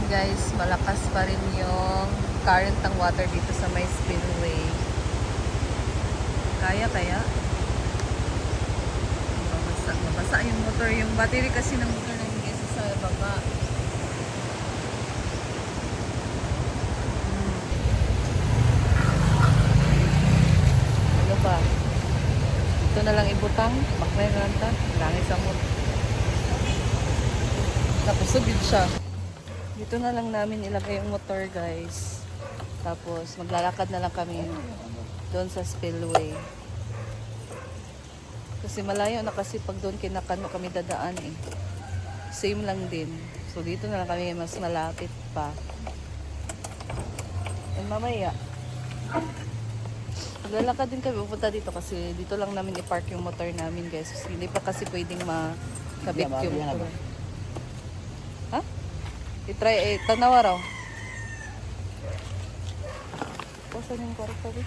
guys, malakas pa rin yung current ng water dito sa may spillway. Kaya mabasa yung motor, yung battery kasi ng motor namin guys sa baba. Ano ba? Ito na lang ibutang, bakmay na lang ta, langit sa motor. Tapos subid siya. Dito na lang namin ilagay yung motor guys. Tapos maglalakad na lang kami doon sa spillway. Kasi malayo na kasi pag doon kinakano kami dadaan eh. Same lang din. So dito na lang kami mas malapit pa. And mamaya maglalakad din kami pupunta dito kasi dito lang namin i-park yung motor namin guys. Kasi hindi pa kasi pwedeng makabit yung motor. Ha? I-try tanawa raw. Saan yung kwarto ko?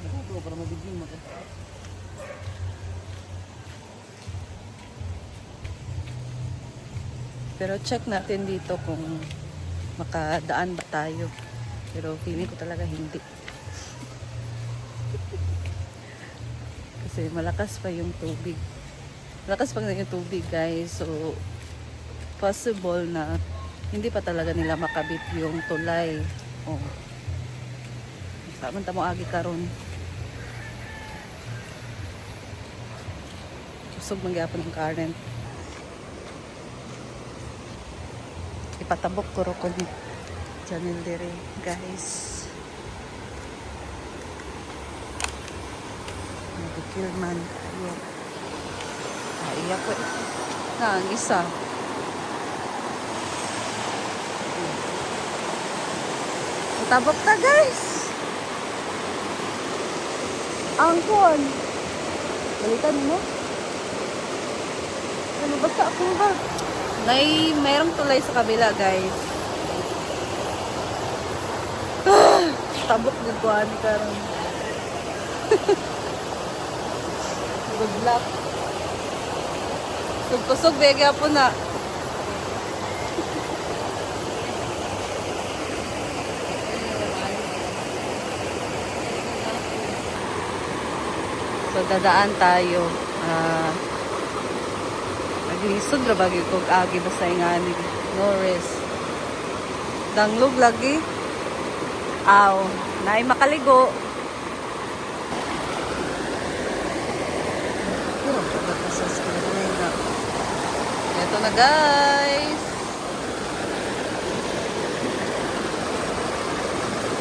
Ito para mabigyan mo. Pero check natin dito kung makadaan ba tayo. Pero feeling ko talaga hindi. Kasi malakas pa yung tubig. Malakas pa yung tubig guys. So possible na hindi pa talaga nila makabit yung tulay. Oh. Samanta mo agi karon. Usog mangyapon ng current. Ipatabok ko ro ko ni channel dire, guys. Nagkikil man. Yo. Iya po. Na, ang isa. Tabok ta guys. Angkon. Balikan mo. Ano basta ako ba? Mayroong tulay sa kabila guys. Tabok na ko ani karon. Good luck. Kusog bega po na. So dadaan tayo. Naglisod ra bagay kog agi basta ingani. No risk. Danglog lagi. Aw, naay makaligo. Ito na guys.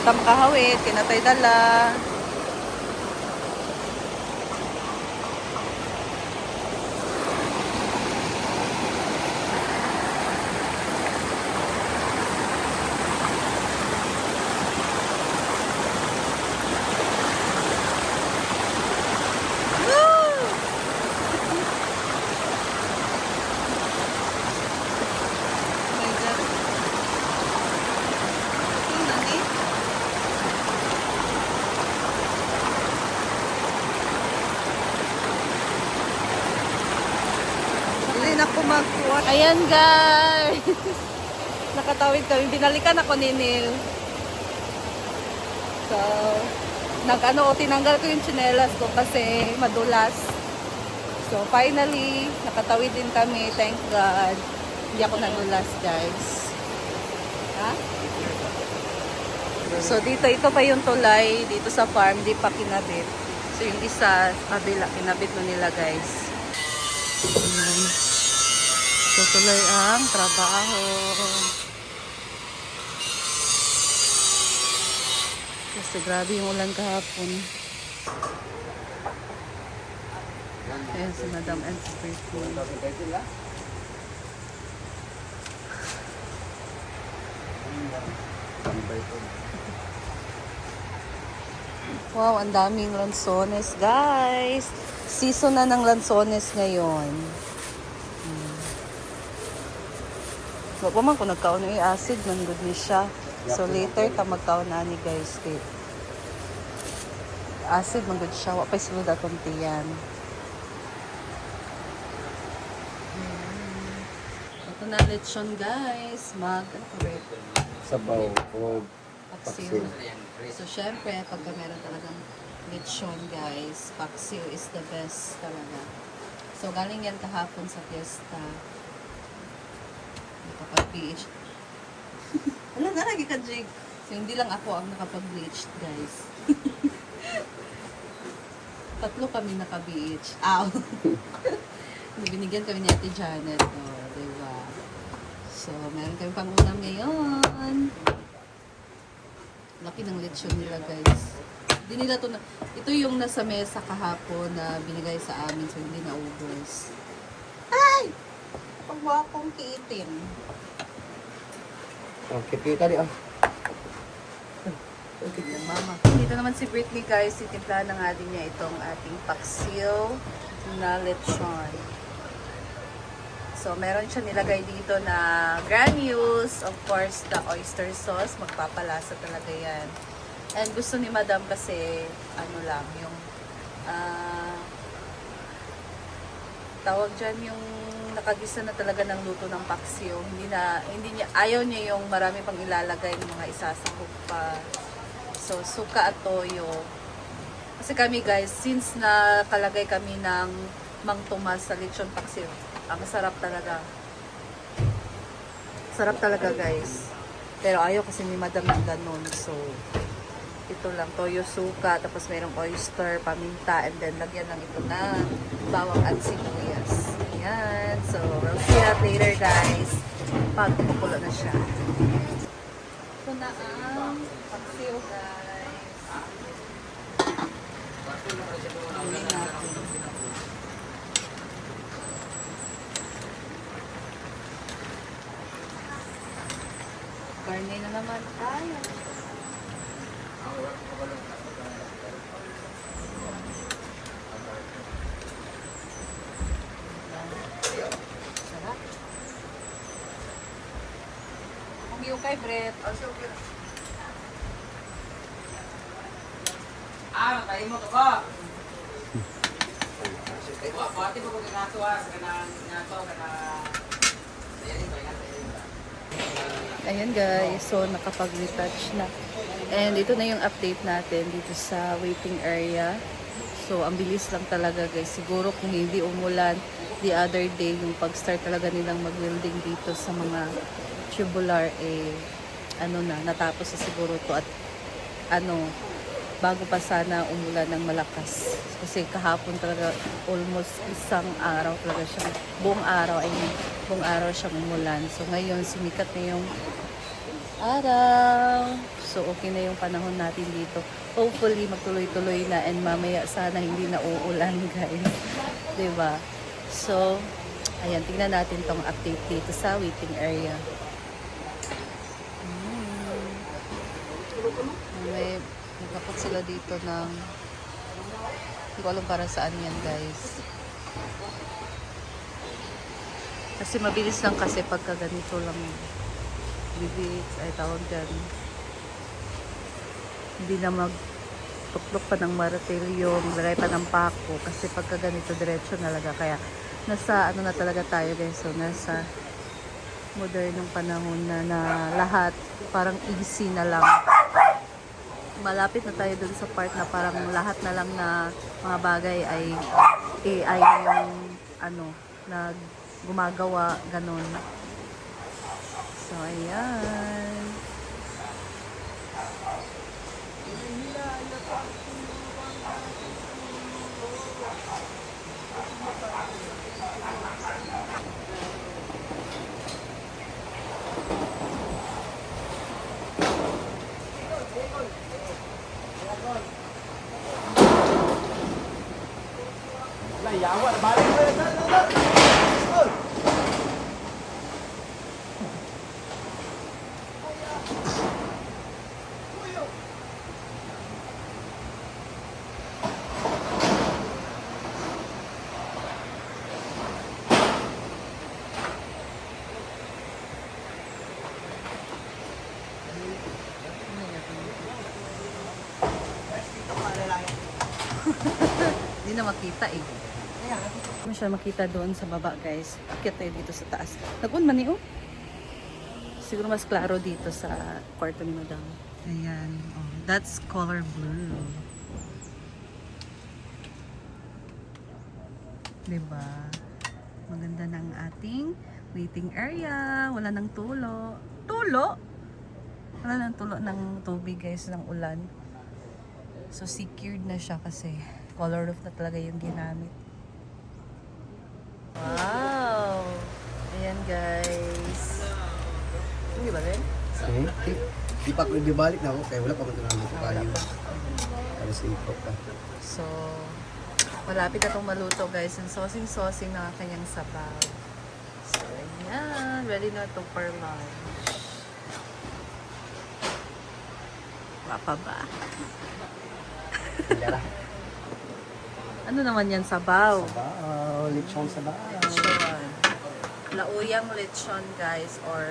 Tamakahawit, kinatay dala. Ayan guys. Nakatawid kami. Binalikan ako ni Neil. So, tinanggal ko yung tsinelas ko kasi madulas. So, finally, nakatawid din kami. Thank God. Hindi ako nadulas guys. Ha? So, ito pa yung tulay. Dito sa farm, di pa kinabit. So, yung isa, kabila, kinabit mo nila guys. So, tuloy ang trabaho. Kasi grabe yung ulan kahapon. Ayan si Madam Anne's birthday. Wow, ang daming lansones, guys. Season na ng lansones ngayon. Wag pa man kung nagkaon yung acid, nandun ni siya. So later, magkaon na ni guys. Acid, manggod siya. Wag pa isulod atong tiyan. Ito na lechon guys. Ano pa ba? Sabaw o Paksiw. So, syempre, pagka meron talagang lechon, guys, paksiw is the best talaga. So, galing yan kahapon sa fiesta. Nakapag-bleach. Wala na, lagi ka, Jake. So, hindi lang ako ang nakapag-bleach, guys. Tatlo kami naka-bleach. Ow! Binigyan kami ni Ate Janet. Oh, diba? So, meron kami pang-ulam ngayon. Laki ng lechon nila, guys. Hindi nila to na... Ito yung nasa mesa kahapon na binigay sa amin, so hindi na-ubos. Ay! Pagwapong kiitin. Okay, kita di ah. Okay, mama. Dito naman si Britney, guys. Sitimpla na nga din niya itong ating paksiw na lechon. So, meron siya nilagay dito na granules. Of course, the oyster sauce. Magpapalasa talaga yan. And gusto ni Madam kasi, ano lang, yung, tawag dyan yung nakagisa na talaga ng luto ng paksiw. Ayaw niya yung marami pang ilalagay ng mga isasahog pa. So, suka at toyo. Kasi kami guys, since nakalagay kami ng Mang Tomas sa lechon paksiw, ang sarap talaga. Sarap talaga guys. Pero ayaw kasi ni Madam ng ganun. So, ito lang, toyo, suka, tapos mayroong oyster, paminta, and then lagyan lang ito na bawang at sibuyas. Ayan. So, we'll see that later guys. Pag kumukulo na siya. Ito na ang paksiw guys. Huli natin. Karne na naman tayo. Sarap. Kung yung kay Brett. Matayin mo ito ba? Pati mo kung ginagawa sa kanang ginagawa ka na... Ayan guys, so nakapag-retouch na. And ito na yung update natin dito sa waiting area. So ang bilis lang talaga guys. Siguro kung hindi umulan the other day, yung pag-start talaga nilang mag-welding dito sa mga tubular, natapos na siguro to at bago pa sana umulan ng malakas. Kasi kahapon talaga almost isang araw talaga siya. Buong araw siya umulan. So ngayon sumikat na yung araw. So okay na yung panahon natin dito. Hopefully magtuloy-tuloy na and mamaya sana hindi na uulan guys. 'Di ba? So ayan, tingnan natin tong update dito sa waiting area. May nagkapot sila dito ng hindi ko alam para saan yan guys. Kasi mabilis lang kasi pagka ganito lang bibits ay tawag dyan. Hindi na magtuklok pa ng martilyo, maglagay pa ng pako kasi pagka ganito diretso nalaga. Kaya nasa na talaga tayo guys. So nasa modernong panahon na lahat parang easy na lang. Malapit na tayo dun sa part na parang lahat na lang na mga bagay ay AI na yung na gumagawa ganun. So ayan. Yawa, balik mo yan. Hindi na makita eh. Ayan. Hindi mo siya makita doon sa baba, guys. Akit tayo dito sa taas. Nag-on man oh. Siguro mas klaro dito sa kwarto ni Madam. Ayan. Oh, that's color blue. Diba? Maganda ng ating waiting area. Wala nang tulo. Tulo? Wala nang tulo ng tubig, guys, ng ulan. So, secured na siya kasi color roof na talaga yung ginamit. Wow! Ayan, guys. Hindi ba rin? Di pa ako ibalik na ako kaya wala pa man ito namin kayo. Para sa ipok ka. So, malapit na itong maluto, guys. Yung sosing-sosing na kanyang sabaw. So, ayan. Ready na ito for lunch. Wapa ba? Yara. Ano naman yan? Sabaw. Sabaw. Lechon sabaw. Lechon. Lauyang lechon, guys. Or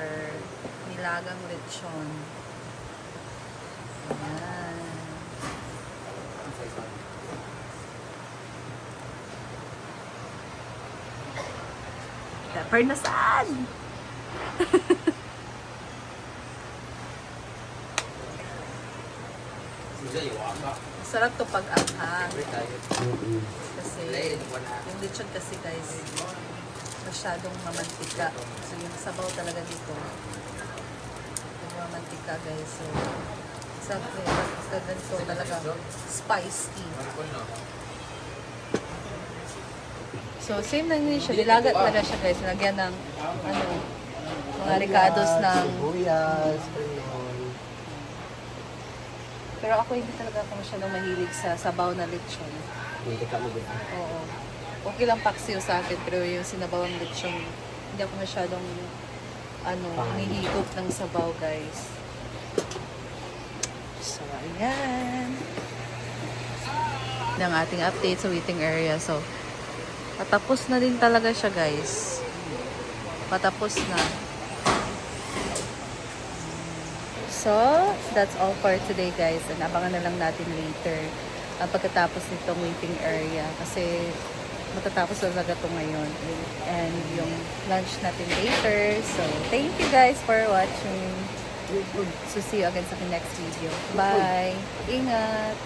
nilagang lechon. Ayan. Pepper na saan? Sarap to pag anghang. Kasi yung lechon kasi, guys, masyadong mamantika. So yung sabaw talaga dito. Yung mamantika, guys. So sabi, basta ganito talaga spicy. So same na din siya. Dilagat talaga siya, guys. Lagyan ng ano, mga ricados ng... Sibuyas. Pero ako hindi talaga ako masyadong mahilig sa sabaw na lechon. Hindi ka mo Oo. Okay lang paksiw sa akin, pero yung sinabawang lechon, hindi ako masyadong hinihigop ng sabaw, guys. So, ayan. Ang ating update sa waiting area. So, patapos na din talaga siya, guys. Patapos na. So, that's all for today, guys. And abangan na lang natin later ang pagkatapos nitong waiting area. Kasi matatapos talaga ito ngayon. And yung lunch natin later. So, thank you guys for watching. So, see you again sa next video. Bye! Ingat!